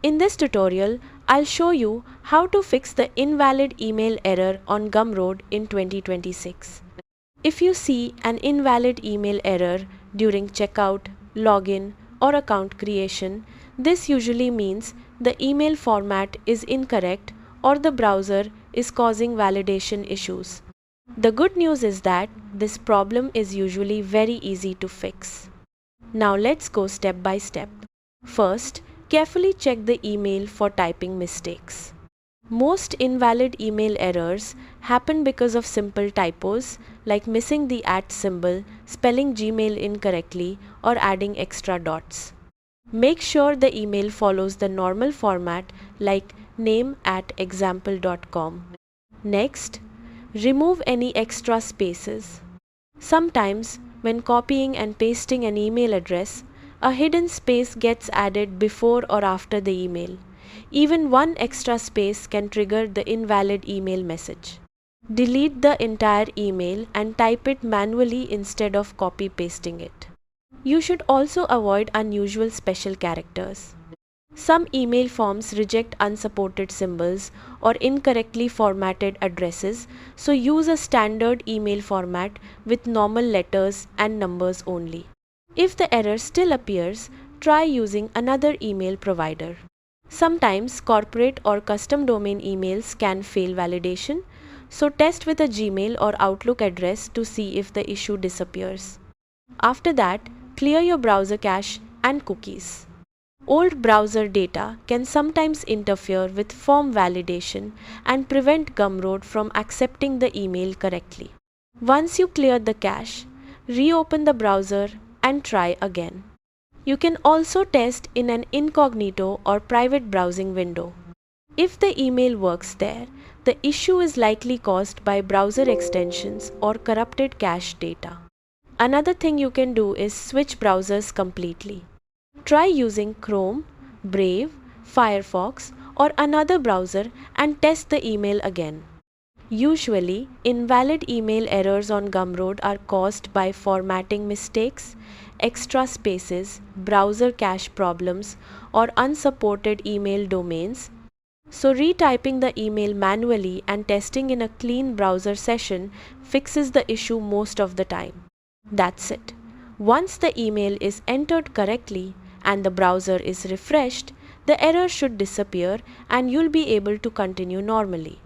In this tutorial, I'll show you how to fix the invalid email error on Gumroad in 2026. If you see an invalid email error during checkout, login, or account creation, this usually means the email format is incorrect or the browser is causing validation issues. The good news is that this problem is usually very easy to fix. Now let's go step by step. First, carefully check the email for typing mistakes. Most invalid email errors happen because of simple typos like missing the @ symbol, spelling Gmail incorrectly, or adding extra dots. Make sure the email follows the normal format like name@example.com. Next, remove any extra spaces. Sometimes, when copying and pasting an email address, a hidden space gets added before or after the email. Even one extra space can trigger the invalid email message. Delete the entire email and type it manually instead of copy-pasting it. You should also avoid unusual special characters. Some email forms reject unsupported symbols or incorrectly formatted addresses, so use a standard email format with normal letters and numbers only. If the error still appears, try using another email provider. Sometimes corporate or custom domain emails can fail validation, so test with a Gmail or Outlook address to see if the issue disappears. After that, clear your browser cache and cookies. Old browser data can sometimes interfere with form validation and prevent Gumroad from accepting the email correctly. Once you clear the cache, reopen the browser and try again. You can also test in an incognito or private browsing window. If the email works there, the issue is likely caused by browser extensions or corrupted cache data. Another thing you can do is switch browsers completely. Try using Chrome, Brave, Firefox, or another browser and test the email again. Usually, invalid email errors on Gumroad are caused by formatting mistakes, extra spaces, browser cache problems, or unsupported email domains. So retyping the email manually and testing in a clean browser session fixes the issue most of the time. That's it. Once the email is entered correctly and the browser is refreshed, the error should disappear and you'll be able to continue normally.